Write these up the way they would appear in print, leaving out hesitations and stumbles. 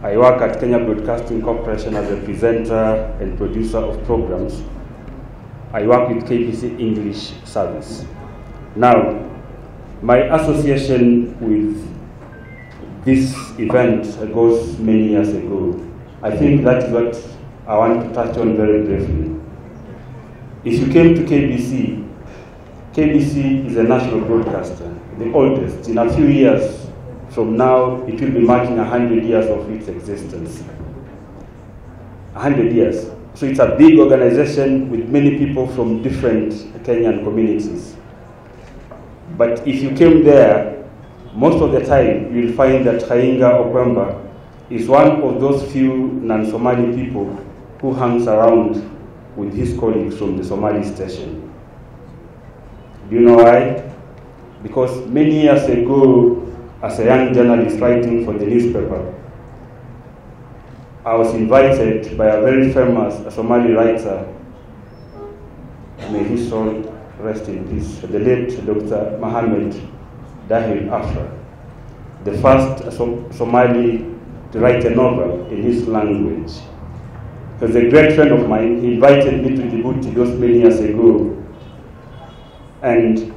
I work at Kenya Broadcasting Corporation as a presenter and producer of programs. I work with KBC English Service. Now, my association with this event goes many years ago. I think that is what I want to touch on very briefly. If you came to KBC, KBC is a national broadcaster, the oldest. In a few years from now, it will be marking 100 years of its existence. 100 years. So it's a big organization with many people from different Kenyan communities. But if you came there, most of the time you'll find that Khainga Okwemba is one of those few non-Somali people who hangs around with his colleagues from the Somali station. Do you know why? Because many years ago, as a young journalist writing for the newspaper, I was invited by a very famous Somali writer, may his soul rest in peace, the late Dr. Mohammed Dahil Afra, the first Somali to write a novel in his language. He was a great friend of mine. He invited me to Djibouti those many years ago. And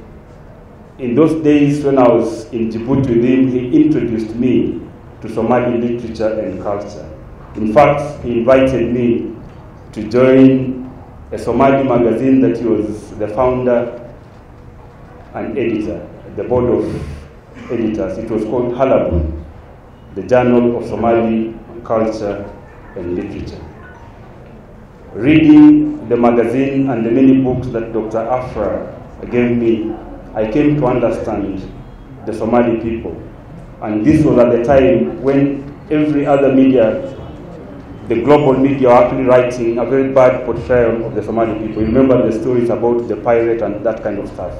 in those days when I was in Djibouti with him, he introduced me to Somali literature and culture. In fact, he invited me to join a Somali magazine that he was the founder and editor, the board of editors. It was called Halabu, the Journal of Somali Culture and Literature. Reading the magazine and the many books that Dr. Afra gave me, I came to understand the Somali people. And this was at the time when every other media, the global media, were actually writing a very bad portrayal of the Somali people. You remember the stories about the pirate and that kind of stuff.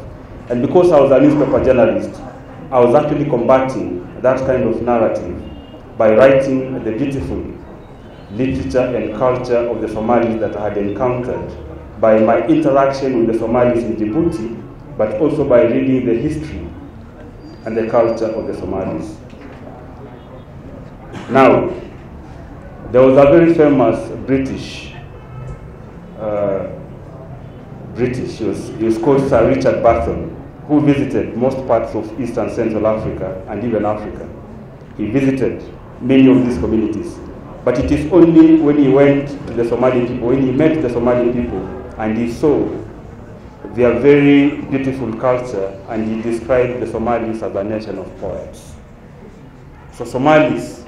And because I was a newspaper journalist, I was actually combating that kind of narrative by writing the beautiful literature and culture of the Somalis that I had encountered by my interaction with the Somalis in Djibouti, but also by reading the history and the culture of the Somalis. Now, there was a very famous British, he was called Sir Richard Barton, who visited most parts of East and Central Africa and even Africa. He visited many of these communities. But it is only when he went to the Somali people, when he met the Somali people, and he saw their very beautiful culture, and he described the Somalis as a nation of poets. So Somalis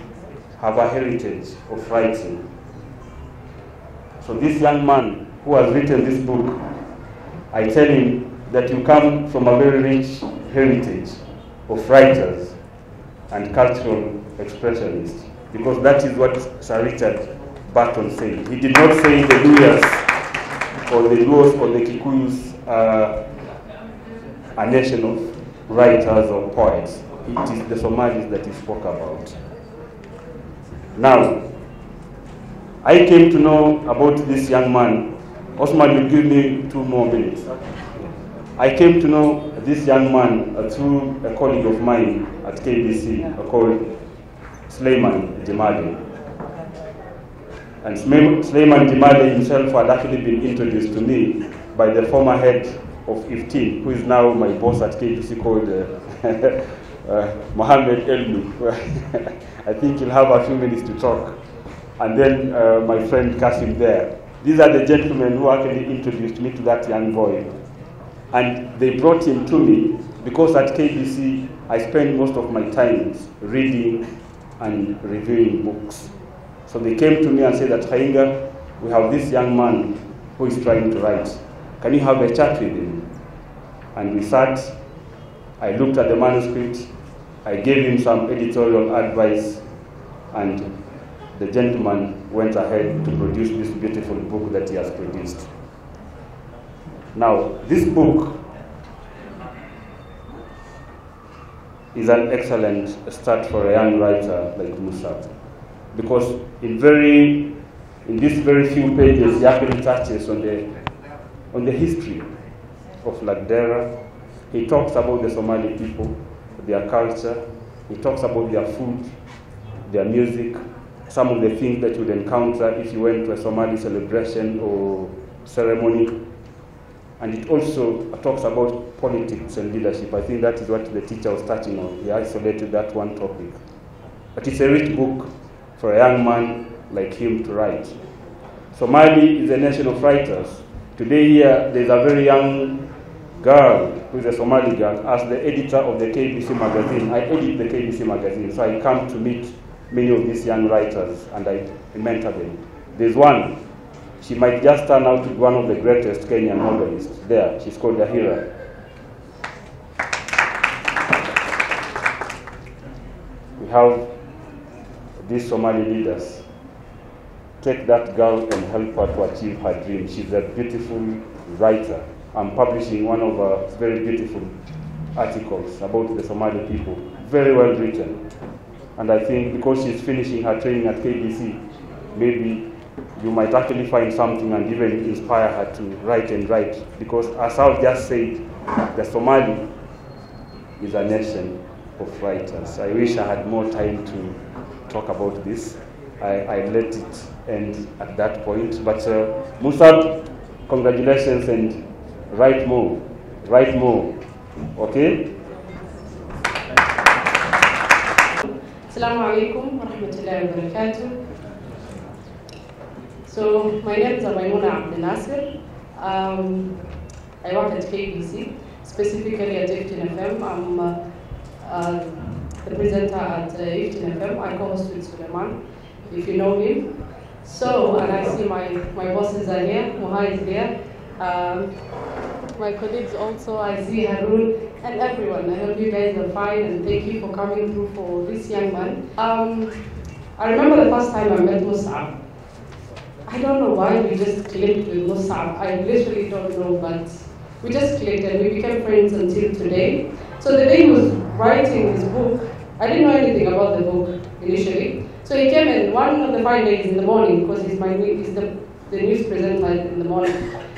have a heritage of writing. So this young man who has written this book, I tell him that you come from a very rich heritage of writers and cultural expressionists, because that is what Sir Richard Barton said. He did not say the Luyas or the Luos or the Kikuyus are a nation of writers or poets. It is the Somalis that he spoke about. Now, I came to know about this young man. Osman will give me 2 more minutes. I came to know this young man through a colleague of mine at KBC called Suleiman Jimali. And Suleiman Jimali himself had actually been introduced to me by the former head of IFTIN, who is now my boss at KBC, called Mohammed Elmi. I think he'll have a few minutes to talk. And then my friend Kasim there. These are the gentlemen who actually introduced me to that young boy. And they brought him to me because at KBC I spend most of my time reading and reviewing books. So they came to me and said that, Khainga, we have this young man who is trying to write. Can you have a chat with him? And we sat, I looked at the manuscript, I gave him some editorial advice, and the gentleman went ahead to produce this beautiful book that he has produced. Now, this book is an excellent start for a young writer like Muscab, because in these very few pages he actually touches on the history of Lagdera. He talks about the Somali people, their culture. He talks about their food, their music, some of the things that you would encounter if you went to a Somali celebration or ceremony. And it also talks about politics and leadership. I think that is what the teacher was touching on. He isolated that one topic. But it's a rich book for a young man like him to write. Somali is a nation of writers. Today here, there's a very young girl who is a Somali girl as the editor of the KBC magazine. I edit the KBC magazine, so I come to meet many of these young writers and I mentor them. There's one. She might just turn out to be one of the greatest Kenyan novelists there. She's called Dahira. We have these Somali leaders. Take that girl and help her to achieve her dream. She's a beautiful writer. I'm publishing one of her very beautiful articles about the Somali people. Very well written. And I think because she's finishing her training at KBC, maybe you might actually find something and even inspire her to write and write. Because as I've just said, the Somali is a nation of writers. I wish I had more time to talk about this. I let it end at that point. But Musab, congratulations and write more. Write more. Okay? Assalamu alaikum wa rahmatullahi wa barakatuh. So, my name is Maimuna Abdel Nasser. I work at KBC, specifically at 15 FM. I'm the presenter at 15 FM. I co-host with Suleiman, if you know him. So, and I see my bosses are here. Muha is here. My colleagues also, I see Harun and everyone. I hope you guys are fine and thank you for coming through for this young man. I remember the first time I met Musab. I don't know why we just clicked with Musab. I literally don't know, but we just clicked and we became friends until today. So the day he was writing his book, I didn't know anything about the book initially. So he came in one of the fine days in the morning, because he's the news presenter in the morning.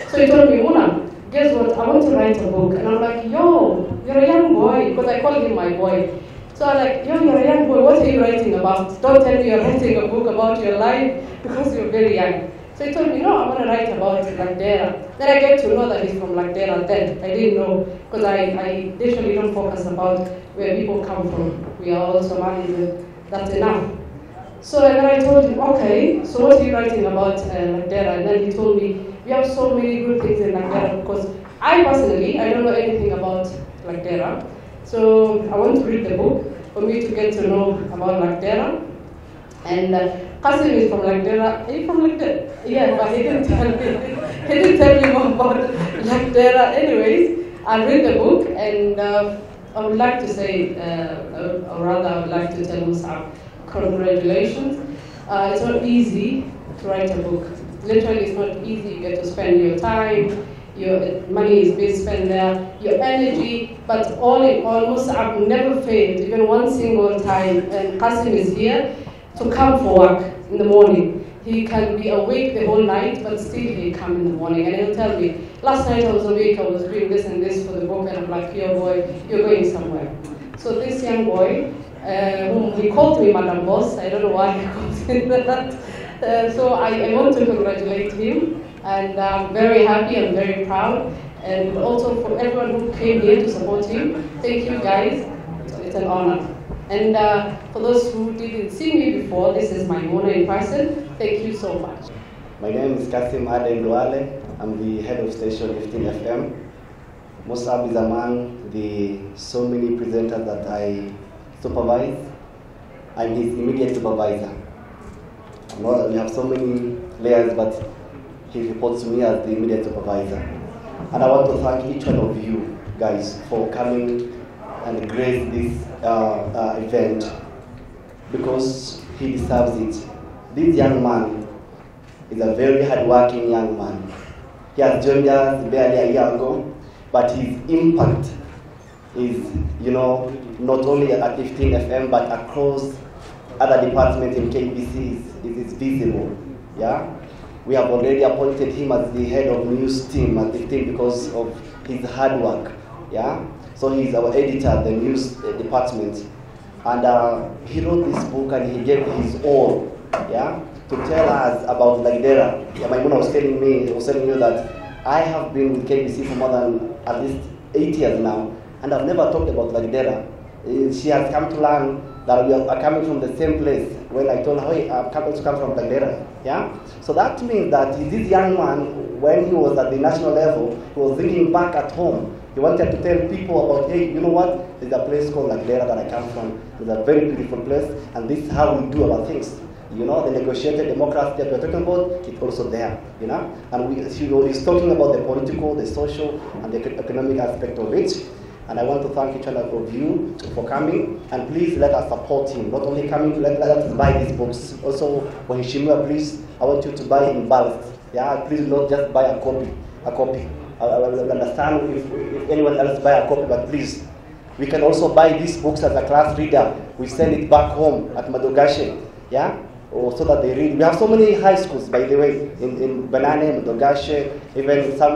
So he told me, Muna, guess what, I want to write a book. And I'm like, yo, you're a young boy, because I called him my boy. So I'm like, yo, you're a young boy, what are you writing about? Don't tell me you're writing a book about your life, because you're very young. So he told me, no, I want to write about Lagdera. Then I get to know that he's from Lagdera then. I didn't know, because I literally don't focus about where people come from. We are all Somalis, and that's enough. So and then I told him, okay, so what are you writing about Lagdera? And then he told me, we have so many good things in Lagdera, because I personally, I don't know anything about Lagdera. So I want to read the book for me to get to know about Lagdera. And Qasim is from Lagdera. Are you from Lagdera? Yeah, but he didn't tell me. He didn't tell me more about Lagdera. Anyways, I'll read the book, and I would like to say, or rather, I would like to tell Musab, congratulations. It's not easy to write a book. Literally, it's not easy. You get to spend your time, your money is being spent there, your energy, but all in all, Musab never failed, even one single time. And Qasim is here to come for work in the morning. He can be awake the whole night, but still he come in the morning. And he'll tell me, last night I was awake, I was doing this and this for the book, and I'm like, yo boy, you're going somewhere. So this young boy, whom he called me Madam Boss, I don't know why he called me that. So I want to congratulate him, and I'm very happy, I'm very proud. And also for everyone who came here to support him, thank you guys, it's an honor. And for those who didn't see me before, this is my Mona in person. Thank you so much. My name is Kasim Aden Duale. I'm the head of station 15 FM. Musab is among the so many presenters that I supervise. I'm his immediate supervisor. We have so many layers, but he reports to me as the immediate supervisor. And I want to thank each one of you guys for coming and grace this event, because he deserves it. This young man is a very hard-working young man. He has joined us barely a year ago, but his impact is, not only at 15 FM, but across other departments in KBC is visible. Yeah, we have already appointed him as the head of news team at 15 because of his hard work. Yeah. So he's our editor at the news department. And he wrote this book and he gave his all. Yeah. yeah, to tell us about Lagdera. Yeah, Maimuna was telling you that I have been with KBC for more than at least 8 years now, and I've never talked about Lagdera. She has come to learn that we are coming from the same place. When I told her, hey, I've come from Lagdera, yeah? So that means that this young man, when he was at the national level, he was thinking back at home. He wanted to tell people about, hey, you know what? There's a place called Lagdera that I come from. It's a very beautiful place, and this is how we do our things. You know, the negotiated democracy that we're talking about, it's also there, you know? And he's talking about the political, the social, and the economic aspect of it. And I want to thank each one of you for coming, and please let us support him. Not only coming, let us buy these books. Also, when Shimua, please, I want you to buy in bulk. Yeah, please not just buy a copy. I will understand if anyone else buy a copy, but please, we can also buy these books as a class reader. We send it back home at Madogashe, yeah, or so that they read. We have so many high schools, by the way, in Banane, Madogashe, even some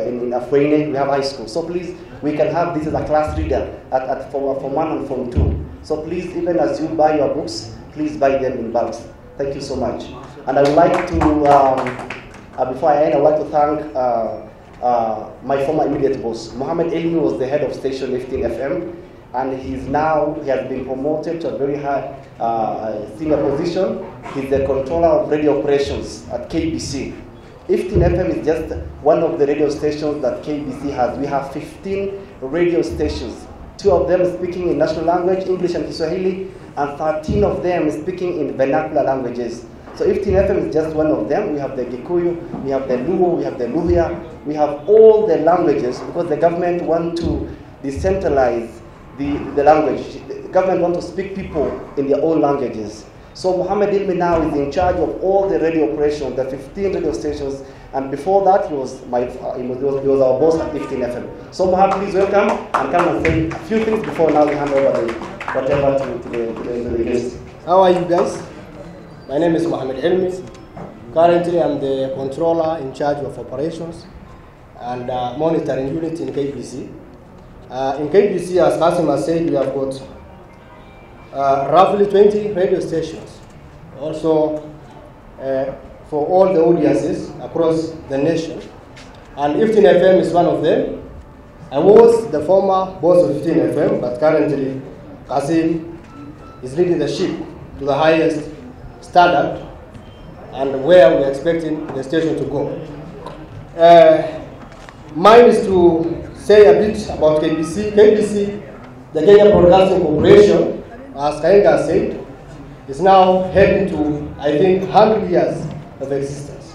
in Afrene, we have high schools. So please, we can have this as a class reader at Form 1 and Form 2. So please, even as you buy your books, please buy them in bulk. Thank you so much. And I would like to, before I end, I would like to thank my former immediate boss. Mohammed Elmi was the head of station 15 FM, and he has been promoted to a very high senior position. He's the controller of radio operations at KBC. 15 FM is just one of the radio stations that KBC has. We have 15 radio stations. 2 of them speaking in national language, English and Kiswahili, and 13 of them speaking in vernacular languages. So 15 FM is just one of them. We have the Gikuyu, we have the Luo, we have the Luhya, we have all the languages, because the government want to decentralize the language. The government want to speak people in their own languages. So Mohammed Ilmi now is in charge of all the radio operations, the 15 radio stations, and before that he was our boss at 15 FM. So Mohammed, please welcome and come and say a few things before now we hand over to the guests. How are you guys? My name is Mohammed Ilmi. Currently I'm the controller in charge of operations and monitoring unit in KBC. In KBC, as Qasim has said, we have got roughly 20 radio stations. Also, for all the audiences across the nation. And 15 FM is one of them. I was the former boss of 15 FM, but currently Qasim is leading the ship to the highest standard and where we're expecting the station to go. Mine is to say a bit about KBC. KBC, the Kenya Broadcasting Corporation, as Kainga said, is now heading to, I think, 100 years of existence.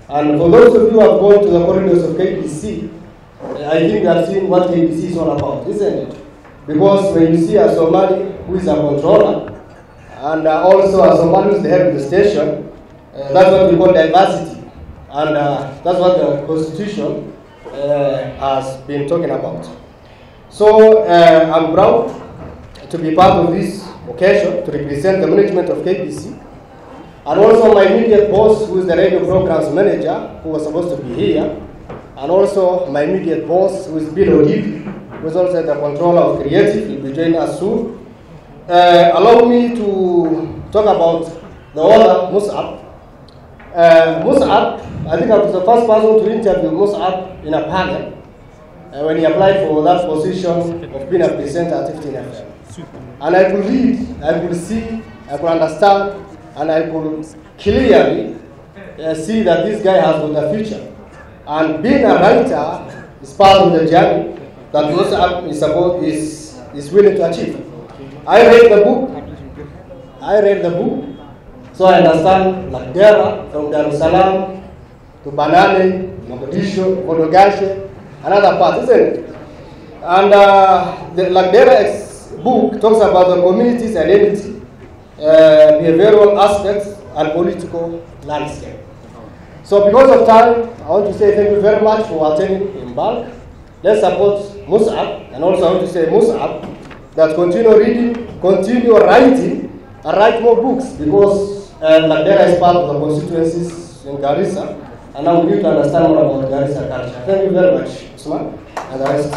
And for those of you who have gone to the corridors of KBC, I think you have seen what KBC is all about, isn't it? Because when you see a Somali who is a controller, and also a Somali who is the head of the station, that's what we call diversity. And that's what the Constitution has been talking about. So I'm proud to be part of this occasion to represent the management of KBC, and also my immediate boss, who is the radio programs manager, who was supposed to be here, and also my immediate boss, who is Bill O'Keefe, who is also the controller of creative. He'll be joining us soon. Allow me to talk about the other Mus'ab. Mus'ab, I think I was the first person to interview Mus'ab in a panel when he applied for that position of being a presenter at 15 FM. And I could read, I could see, I could understand, and I could clearly see that this guy has got a future. And being a writer is part of the journey that Mus'ab is willing to achieve. I read the book, so I understand Lagdera, from Dar es Salaam to Banane, Mogadishu, Modogashe, another part, isn't it? And the Lagdera book talks about the community's identity, behavioral aspects, and political landscape. So because of time, I want to say thank you very much for attending in bulk. Let's support Mus'ab, and also I want to say Mus'ab, that continue reading, continue writing, and write more books, because Lagdera is part of the constituencies in Garissa, and now we need to understand more about Garissa culture. Thank you very much, Usman, and the rest.